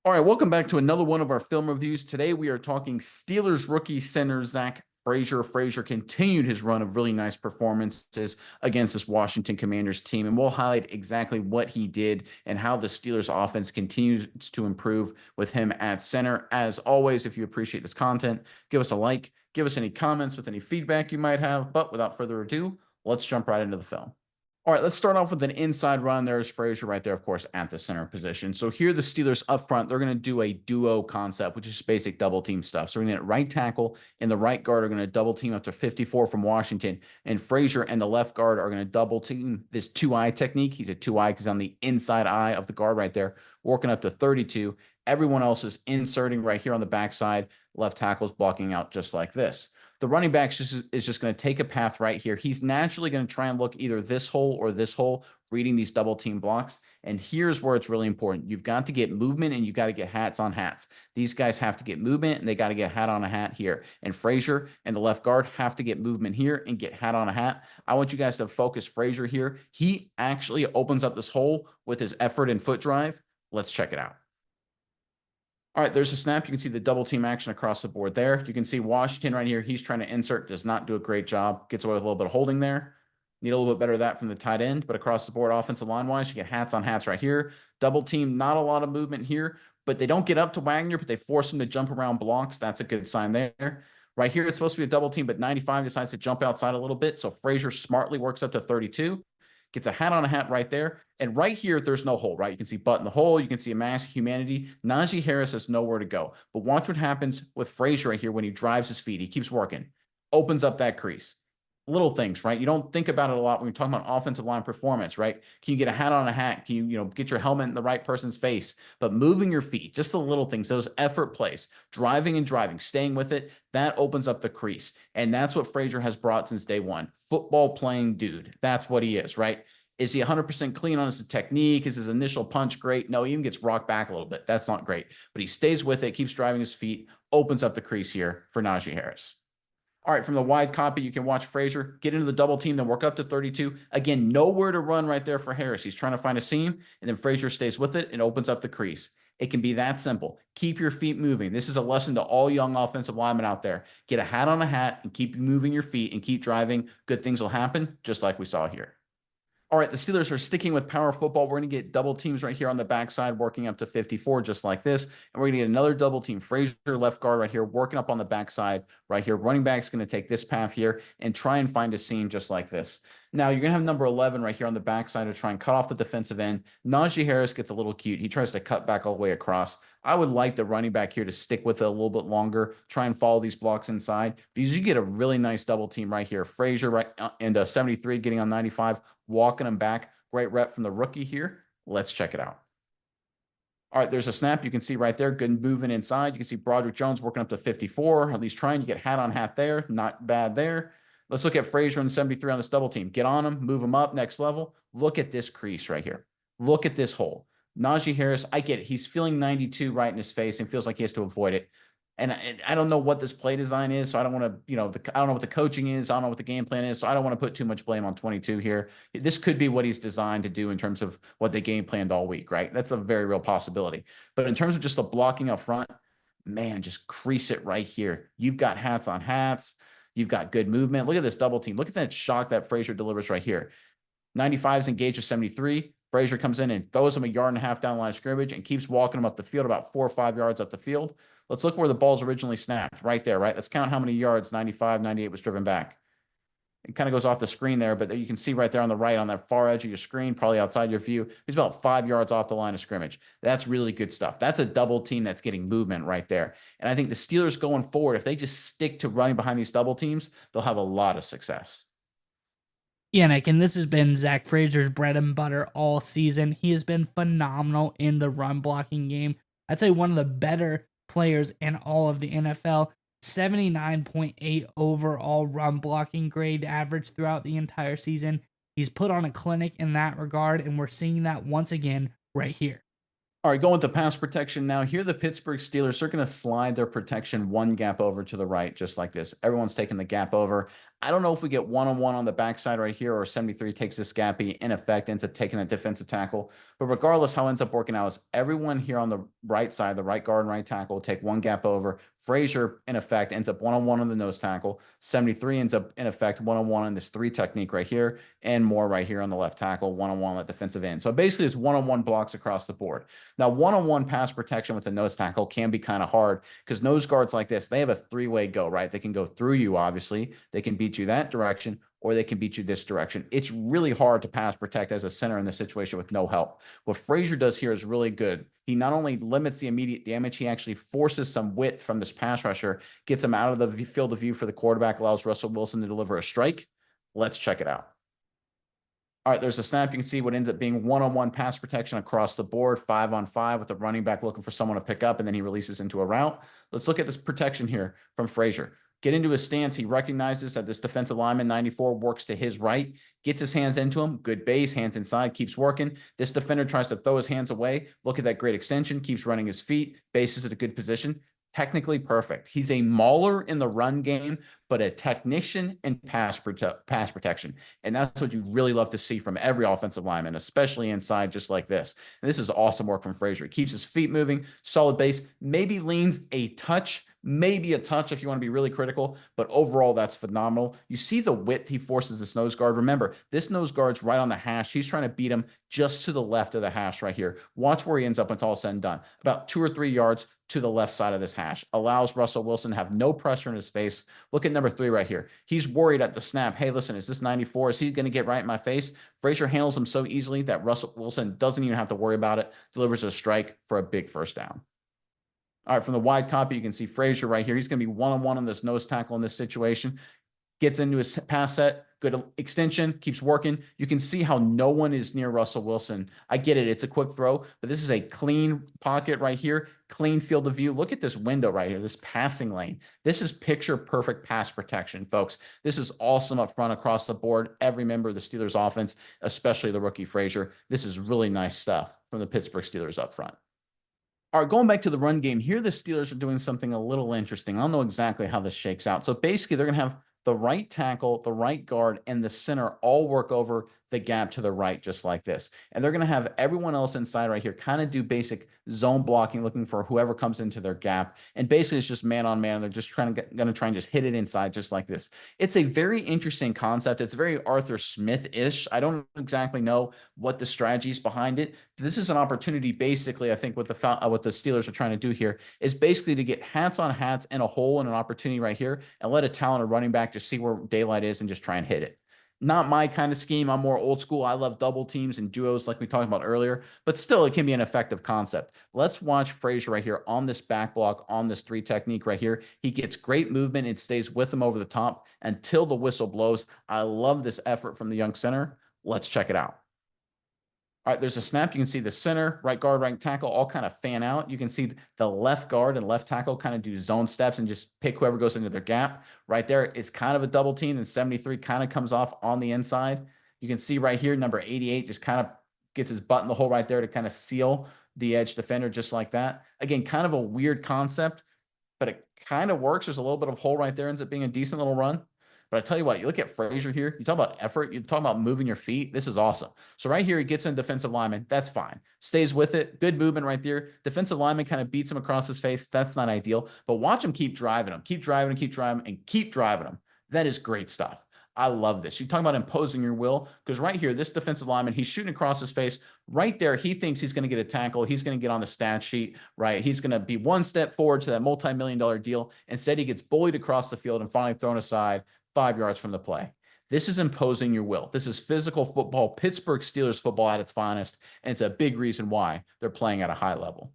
All right, welcome back to another one of our film reviews. Today we are talking Steelers rookie center Zach Frazier. Frazier continued his run of really nice performances against this Washington Commanders team, and we'll highlight exactly what he did and how the Steelers offense continues to improve with him at center. As always, if you appreciate this content, give us a like, give us any comments with any feedback you might have. But without further ado, let's jump right into the film. All right, let's start off with an inside run. There's Frazier right there, of course, at the center position. So here the Steelers up front, they're going to do a duo concept, which is basic double team stuff. So we're going to get right tackle and the right guard are going to double team up to 54 from Washington. And Frazier and the left guard are going to double team this 2-eye technique. He's a 2-eye because on the inside eye of the guard right there, working up to 32. Everyone else is inserting right here on the backside. Left tackle's blocking out just like this. The running back is just going to take a path right here. He's naturally going to try and look either this hole or this hole, reading these double team blocks. And here's where it's really important. You've got to get movement and you got to get hats on hats. These guys have to get movement and they got to get hat on a hat here. And Frazier and the left guard have to get movement here and get hat on a hat. I want you guys to focus Frazier here. He actually opens up this hole with his effort and foot drive. Let's check it out. All right, there's a snap. You can see the double team action across the board there. You can see Washington right here. He's trying to insert, does not do a great job. Gets away with a little bit of holding there. Need a little bit better of that from the tight end, but across the board, offensive line-wise, you get hats on hats right here. Double team, not a lot of movement here, but they don't get up to Wagner, but they force him to jump around blocks. That's a good sign there. Right here, it's supposed to be a double team, but 95 decides to jump outside a little bit, so Frazier smartly works up to 32. Gets a hat on a hat right there. And right here, there's no hole, right? You can see butt in the hole. You can see a mask of humanity. Najee Harris has nowhere to go. But watch what happens with Frazier right here when he drives his feet. He keeps working. Opens up that crease. Little things, right? You don't think about it a lot when you're talking about offensive line performance, right? Can you get a hat on a hat? Can you, get your helmet in the right person's face? But moving your feet, just the little things, those effort plays, driving and driving, staying with it, that opens up the crease. And that's what Frazier has brought since day one. Football playing dude. That's what he is, right? Is he 100% clean on his technique? Is his initial punch great? No, he even gets rocked back a little bit. That's not great. But he stays with it, keeps driving his feet, opens up the crease here for Najee Harris. All right, from the wide copy, you can watch Frazier get into the double team, then work up to 32. Again, nowhere to run right there for Harris. He's trying to find a seam, and then Frazier stays with it and opens up the crease. It can be that simple. Keep your feet moving. This is a lesson to all young offensive linemen out there. Get a hat on a hat and keep moving your feet and keep driving. Good things will happen, just like we saw here. All right, the Steelers are sticking with power football. We're going to get double teams right here on the backside, working up to 54, just like this. And we're going to get another double team. Frazier, left guard right here, working up on the backside right here. Running back's going to take this path here and try and find a seam just like this. Now, you're going to have number 11 right here on the backside to try and cut off the defensive end. Najee Harris gets a little cute. He tries to cut back all the way across. I would like the running back here to stick with it a little bit longer, try and follow these blocks inside, because you get a really nice double team right here. Frazier right and 73 getting on 95, walking him back. Great rep from the rookie here. Let's check it out. All right, there's a snap. You can see right there, good movement inside. You can see Broderick Jones working up to 54, at least trying to get hat on hat there. Not bad there. Let's look at Frazier and 73 on this double team. Get on him, move him up, next level. Look at this crease right here. Look at this hole. Najee Harris, I get it. He's feeling 92 right in his face and feels like he has to avoid it. And I don't know what this play design is, so I don't want to, I don't know what the coaching is. I don't know what the game plan is, so I don't want to put too much blame on 22 here. This could be what he's designed to do in terms of what they game planned all week, right? That's a very real possibility. But in terms of just the blocking up front, man, just crease it right here. You've got hats on hats. You've got good movement. Look at this double team. Look at that shock that Frazier delivers right here. 95 is engaged with 73. Frazier comes in and throws him a yard and a half down the line of scrimmage and keeps walking him up the field about 4 or 5 yards up the field. Let's look where the ball's originally snapped, right there, right? Let's count how many yards 95, 98 was driven back. It kind of goes off the screen there, but you can see right there on the right on that far edge of your screen, probably outside your view, he's about 5 yards off the line of scrimmage. That's really good stuff. That's a double team that's getting movement right there. And I think the Steelers going forward, if they just stick to running behind these double teams, they'll have a lot of success. Yeah, Nick, and this has been Zach Frazier's bread and butter all season. He has been phenomenal in the run blocking game. I'd say one of the better players in all of the NFL. 79.8 overall run blocking grade average throughout the entire season. He's put on a clinic in that regard, and we're seeing that once again right here. All right, going with the pass protection now. Here, the Pittsburgh Steelers are going to slide their protection one gap over to the right, just like this. Everyone's taking the gap over. I don't know if we get one-on-one on the backside right here, or 73 takes this gap. He, in effect, ends up taking a defensive tackle. But regardless, how it ends up working out is everyone here on the right side, the right guard and right tackle, will take one gap over. Frazier, in effect, ends up one-on-one on the nose tackle. 73 ends up, in effect, one-on-one on this 3 technique right here, and more right here on the left tackle, one-on-one on the defensive end. So basically, it's one-on-one blocks across the board. Now, one-on-one pass protection with the nose tackle can be kind of hard because nose guards like this, they have a 3-way go, right? They can go through you, obviously. They can beat you that direction, or they can beat you this direction. It's really hard to pass protect as a center in this situation with no help. What Frazier does here is really good. He not only limits the immediate damage, he actually forces some width from this pass rusher, gets him out of the field of view for the quarterback, allows Russell Wilson to deliver a strike. Let's check it out. All right, there's a snap. You can see what ends up being one-on-one pass protection across the board, 5-on-5 with the running back looking for someone to pick up, and then he releases into a route. Let's look at this protection here from Frazier. Get into his stance. He recognizes that this defensive lineman, 94, works to his right, gets his hands into him. Good base, hands inside, keeps working. This defender tries to throw his hands away. Look at that great extension, keeps running his feet, bases at a good position. Technically perfect. He's a mauler in the run game, but a technician in pass protection. And that's what you really love to see from every offensive lineman, especially inside just like this. And this is awesome work from Frazier. He keeps his feet moving, solid base, maybe leans a touch, maybe a touch if you want to be really critical, but overall, that's phenomenal. You see the width he forces this nose guard. Remember, this nose guard's right on the hash. He's trying to beat him just to the left of the hash right here. Watch where he ends up when it's all said and done. About 2 or 3 yards to the left side of this hash. Allows Russell Wilson to have no pressure in his face. Look at number 3 right here. He's worried at the snap. Hey, listen, is this 94? Is he going to get right in my face? Frazier handles him so easily that Russell Wilson doesn't even have to worry about it. Delivers a strike for a big first down. All right, from the wide copy, you can see Frazier right here. He's going to be one-on-one on this nose tackle in this situation. Gets into his pass set, good extension, keeps working. You can see how no one is near Russell Wilson. I get it. It's a quick throw, but this is a clean pocket right here, clean field of view. Look at this window right here, this passing lane. This is picture perfect pass protection, folks. This is awesome up front across the board. Every member of the Steelers offense, especially the rookie Frazier. This is really nice stuff from the Pittsburgh Steelers up front. All right, going back to the run game, here the Steelers are doing something a little interesting. I don't know exactly how this shakes out. So basically, they're going to have the right tackle, the right guard, and the center all work over the gap to the right, just like this. And they're going to have everyone else inside right here kind of do basic zone blocking, looking for whoever comes into their gap. And basically, it's just man on man. They're just going to try and just hit it inside, just like this. It's a very interesting concept. It's very Arthur Smith-ish. I don't exactly know what the strategy is behind it. This is an opportunity, basically, I think what the Steelers are trying to do here is basically to get hats on hats in a hole and an opportunity right here and let a talented running back just see where daylight is and just try and hit it. Not my kind of scheme. I'm more old school. I love double teams and duos like we talked about earlier, but still it can be an effective concept. Let's watch Frazier right here on this back block, on this 3 technique right here. He gets great movement. It stays with him over the top until the whistle blows. I love this effort from the young center. Let's check it out. All right, there's a snap. You can see the center, right guard, right tackle all kind of fan out. You can see the left guard and left tackle kind of do zone steps and just pick whoever goes into their gap. Right there is kind of a double team, and 73 kind of comes off on the inside. You can see right here, number 88 just kind of gets his butt in the hole right there to kind of seal the edge defender just like that. Again, kind of a weird concept, but it kind of works. There's a little bit of hole right there, ends up being a decent little run. But I tell you what, you look at Frazier here, you talk about effort, you talk about moving your feet. This is awesome. So right here, he gets in defensive lineman. That's fine. Stays with it. Good movement right there. Defensive lineman kind of beats him across his face. That's not ideal. But watch him keep driving him. Keep driving him, keep driving him, and keep driving him. That is great stuff. I love this. You talk about imposing your will, because right here, this defensive lineman, he's shooting across his face. Right there, he thinks he's going to get a tackle. He's going to get on the stat sheet, right? He's going to be one step forward to that multi-million-dollar deal. Instead, he gets bullied across the field and finally thrown aside 5 yards from the play. This is imposing your will. This is physical football, Pittsburgh Steelers football at its finest, and it's a big reason why they're playing at a high level.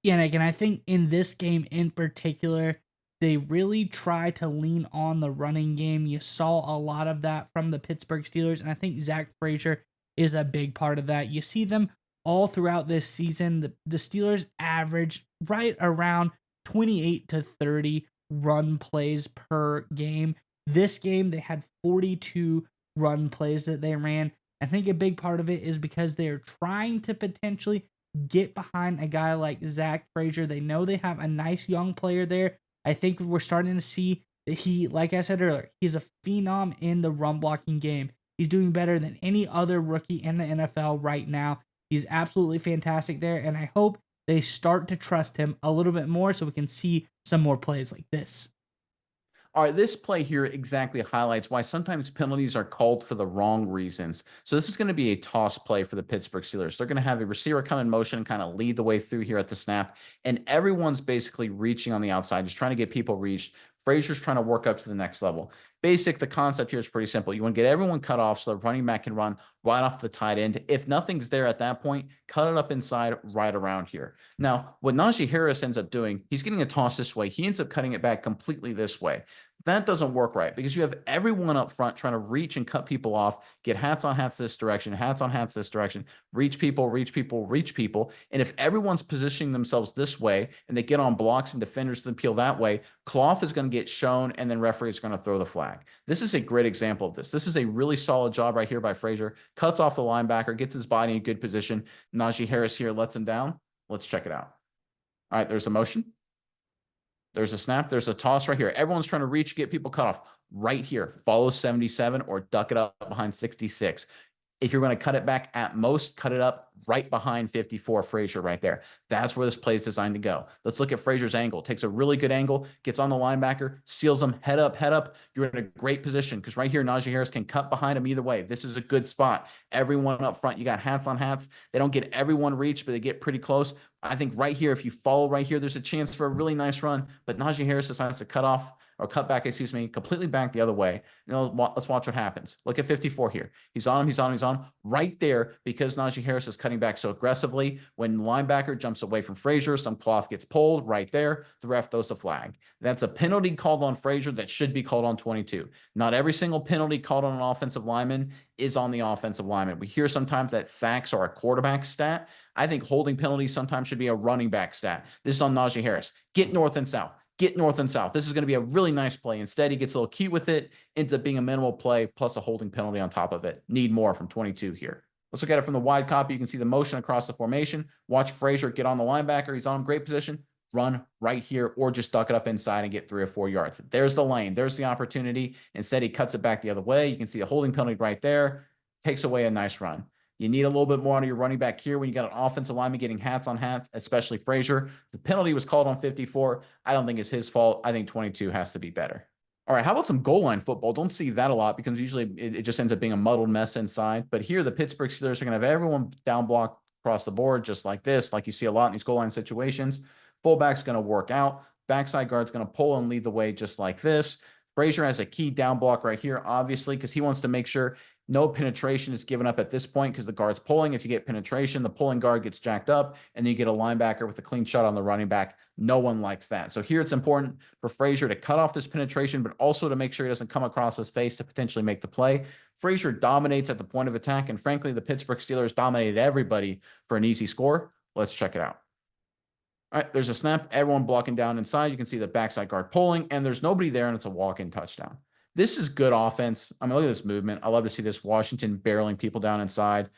Yeah, and again, I think in this game in particular, they really try to lean on the running game. You saw a lot of that from the Pittsburgh Steelers, and I think Zach Frazier is a big part of that. You see them all throughout this season. The Steelers averaged right around 28 to 30 run plays per game. This game, they had 42 run plays that they ran. I think a big part of it is because they're trying to potentially get behind a guy like Zach Frazier. They know they have a nice young player there. I think we're starting to see Like I said earlier, he's a phenom in the run blocking game. He's doing better than any other rookie in the NFL right now. He's absolutely fantastic there, and I hope they start to trust him a little bit more so we can see some more plays like this. All right, this play here exactly highlights why sometimes penalties are called for the wrong reasons. So this is going to be a toss play for the Pittsburgh Steelers. They're going to have a receiver come in motion and kind of lead the way through here at the snap, and everyone's basically reaching on the outside, just trying to get people reached. Frazier's trying to work up to the next level. The concept here is pretty simple. You want to get everyone cut off so the running back can run right off the tight end. If nothing's there at that point, cut it up inside right around here. Now, what Najee Harris ends up doing, he's getting a toss this way. He ends up cutting it back completely this way. That doesn't work right because you have everyone up front trying to reach and cut people off, get hats on hats this direction, hats on hats this direction, reach people, reach people, reach people. And if everyone's positioning themselves this way and they get on blocks and defenders then peel that way, cloth is going to get shown and then referee is going to throw the flag. This is a great example of this. This is a really solid job right here by Frazier. Cuts off the linebacker, gets his body in good position. Najee Harris here lets him down. Let's check it out. All right, there's a motion. There's a snap. There's a toss right here. Everyone's trying to reach, get people cut off right here. Follow 77 or duck it up behind 66. If you're going to cut it back at most, cut it up right behind 54, Frazier right there. That's where this play is designed to go. Let's look at Frazier's angle. Takes a really good angle, gets on the linebacker, seals him, head up, head up. You're in a great position because right here, Najee Harris can cut behind him either way. This is a good spot. Everyone up front, you got hats on hats. They don't get everyone reached, but they get pretty close. I think right here, if you follow right here, there's a chance for a really nice run, but Najee Harris decides to cut back, completely back the other way. Let's watch what happens. Look at 54 here. He's on right there because Najee Harris is cutting back so aggressively. When the linebacker jumps away from Frazier, some cloth gets pulled right there. The ref throws the flag. That's a penalty called on Frazier that should be called on 22. Not every single penalty called on an offensive lineman is on the offensive lineman. We hear sometimes that sacks are a quarterback stat. I think holding penalties sometimes should be a running back stat. This is on Najee Harris. Get north and south. Get north and south. This is going to be a really nice play. Instead, he gets a little cute with it, ends up being a minimal play plus a holding penalty on top of it. Need more from 22 here. Let's look at it from the wide copy. You can see the motion across the formation. Watch Frazier get on the linebacker. He's on great position. Run right here or just duck it up inside and get 3 or 4 yards. There's the lane. There's the opportunity. Instead, he cuts it back the other way. You can see the holding penalty right there. Takes away a nice run. You need a little bit more out of your running back here when you got an offensive lineman getting hats on hats, especially Frazier. The penalty was called on 54. I don't think it's his fault. I think 22 has to be better. All right, how about some goal line football? Don't see that a lot because usually it just ends up being a muddled mess inside. But here, the Pittsburgh Steelers are going to have everyone down block across the board just like this, like you see a lot in these goal line situations. Fullback's going to work out. Backside guard's going to pull and lead the way just like this. Frazier has a key down block right here, obviously, because he wants to make sure no penetration is given up at this point because the guard's pulling. If you get penetration, the pulling guard gets jacked up, and then you get a linebacker with a clean shot on the running back. No one likes that. So here it's important for Frazier to cut off this penetration, but also to make sure he doesn't come across his face to potentially make the play. Frazier dominates at the point of attack, and frankly, the Pittsburgh Steelers dominated everybody for an easy score. Let's check it out. All right, there's a snap. Everyone blocking down inside. You can see the backside guard pulling, and there's nobody there, and it's a walk-in touchdown. This is good offense. I mean, look at this movement. I love to see this. Washington barreling people down inside,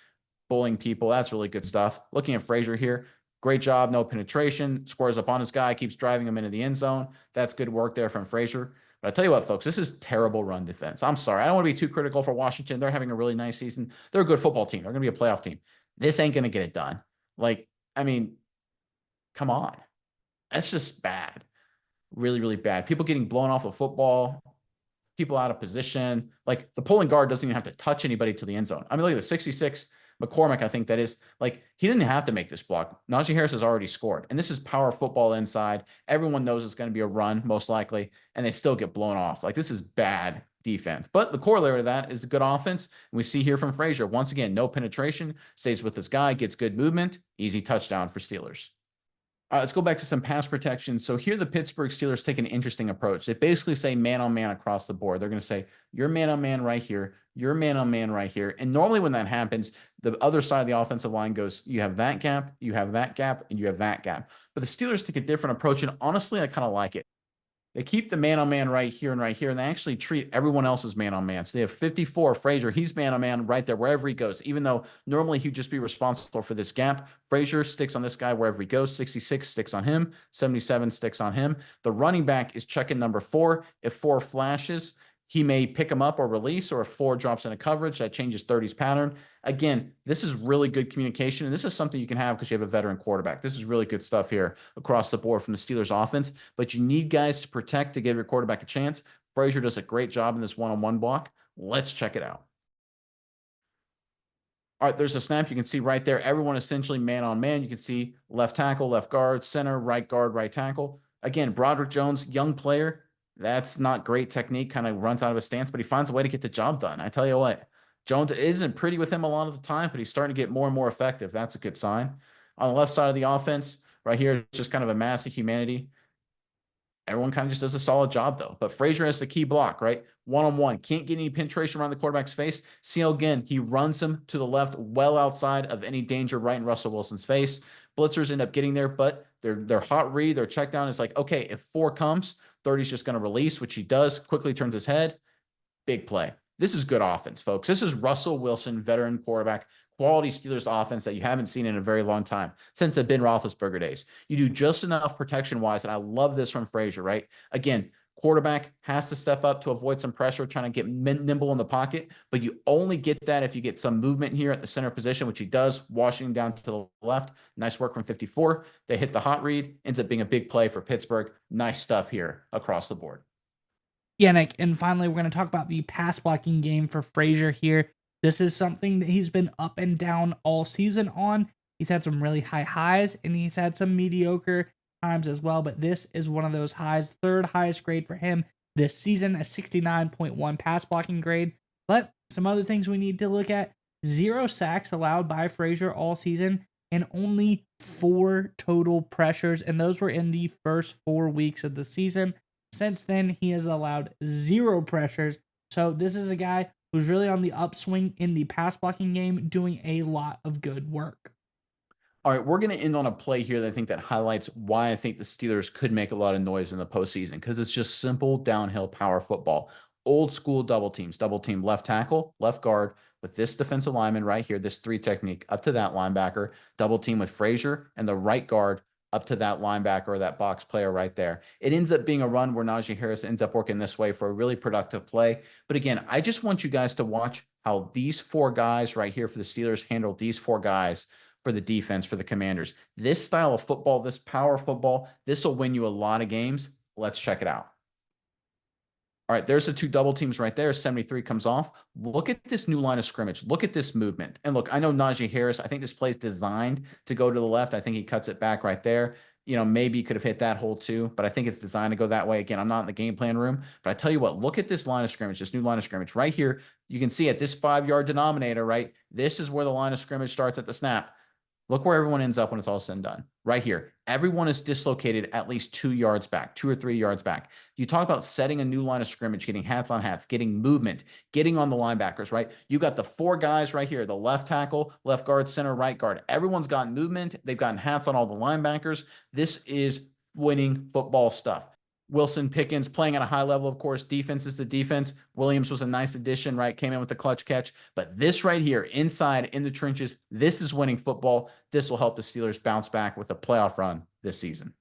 bullying people. That's really good stuff. Looking at Frazier here. Great job. No penetration. Squares up on his guy. Keeps driving him into the end zone. That's good work there from Frazier. But I tell you what, folks, this is terrible run defense. I'm sorry. I don't want to be too critical for Washington. They're having a really nice season. They're a good football team. They're going to be a playoff team. This ain't going to get it done. Come on. That's just bad. Really, really bad. People getting blown off the football. People out of position. Like the pulling guard doesn't even have to touch anybody to the end zone. I mean, look at the 66 McCormick. I think that is like, he didn't have to make this block. Najee Harris has already scored, and this is power football inside. Everyone knows it's going to be a run most likely, and they still get blown off. Like this is bad defense, but the corollary to that is a good offense. And we see here from Frazier, once again, no penetration, stays with this guy, gets good movement, easy touchdown for Steelers. All right, let's go back to some pass protection. So here the Pittsburgh Steelers take an interesting approach. They basically say man-on-man across the board. They're going to say, you're man-on-man right here, you're man-on-man right here. And normally when that happens, the other side of the offensive line goes, you have that gap, you have that gap, and you have that gap. But the Steelers take a different approach, and honestly, I kind of like it. They keep the man-on-man right here, and they actually treat everyone else as man-on-man. So they have 54, Frazier, he's man-on-man right there wherever he goes, even though normally he'd just be responsible for this gap. Frazier sticks on this guy wherever he goes. 66 sticks on him. 77 sticks on him. The running back is checking number 4. If 4 flashes, he may pick him up or release, or if 4 drops into coverage, that changes 30's pattern. Again, this is really good communication, and this is something you can have because you have a veteran quarterback. This is really good stuff here across the board from the Steelers offense, but you need guys to protect to give your quarterback a chance. Frazier does a great job in this one-on-one block. Let's check it out. All right, there's a snap. You can see right there, everyone essentially man-on-man. You can see left tackle, left guard, center, right guard, right tackle. Again, Broderick Jones, young player. That's not great technique, kind of runs out of his stance, but he finds a way to get the job done. I tell you what, Jones isn't pretty with him a lot of the time, but he's starting to get more and more effective. That's a good sign. On the left side of the offense, right here, it's just kind of a mass of humanity. Everyone kind of just does a solid job, though. But Frazier has the key block, right? One-on-one. Can't get any penetration around the quarterback's face. See how, again, he runs him to the left well outside of any danger right in Russell Wilson's face. Blitzers end up getting there, but their hot read, their check down is like, okay, if 4 comes, 30's just going to release, which he does, quickly turns his head. Big play. This is good offense, folks. This is Russell Wilson, veteran quarterback, quality Steelers offense that you haven't seen in a very long time, since the Ben Roethlisberger days. You do just enough protection-wise, and I love this from Frazier, right? Again, quarterback has to step up to avoid some pressure, trying to get nimble in the pocket, but you only get that if you get some movement here at the center position, which he does, washing down to the left. Nice work from 54. They hit the hot read, ends up being a big play for Pittsburgh. Nice stuff here across the board. Yeah, Nick, and finally, we're going to talk about the pass blocking game for Frazier here. This is something that he's been up and down all season on. He's had some really high highs, and he's had some mediocre times as well, but this is one of those highs. Third highest grade for him this season, a 69.1 pass blocking grade. But some other things we need to look at: 0 sacks allowed by Frazier all season, and only 4 total pressures, and those were in the first 4 weeks of the season. Since then, he has allowed 0 pressures. So this is a guy who's really on the upswing in the pass blocking game, doing a lot of good work. All right, we're going to end on a play here that I think that highlights why I think the Steelers could make a lot of noise in the postseason, because it's just simple downhill power football. Old school double teams, double team left tackle, left guard with this defensive lineman right here, this 3 technique up to that linebacker, double team with Frazier and the right guard up to that linebacker or that box player right there. It ends up being a run where Najee Harris ends up working this way for a really productive play. But again, I just want you guys to watch how these 4 guys right here for the Steelers handle these 4 guys for the defense, for the Commanders. This style of football, this power football, this will win you a lot of games. Let's check it out. All right, there's the 2 double teams right there. 73 comes off. Look at this new line of scrimmage. Look at this movement. And look, I know Najee Harris, I think this play is designed to go to the left. I think he cuts it back right there. You know, maybe he could have hit that hole too, but I think it's designed to go that way. Again, I'm not in the game plan room, but I tell you what, look at this line of scrimmage, this new line of scrimmage right here. You can see at this 5-yard denominator, right? This is where the line of scrimmage starts at the snap. Look where everyone ends up when it's all said and done. Right here. Everyone is dislocated at least 2 yards back, 2 or 3 yards back. You talk about setting a new line of scrimmage, getting hats on hats, getting movement, getting on the linebackers, right? You got the 4 guys right here, the left tackle, left guard, center, right guard. Everyone's got movement. They've gotten hats on all the linebackers. This is winning football stuff. Wilson, Pickens playing at a high level, of course. Defense is the defense. Williams was a nice addition, right? Came in with the clutch catch. But this right here, inside in the trenches, this is winning football. This will help the Steelers bounce back with a playoff run this season.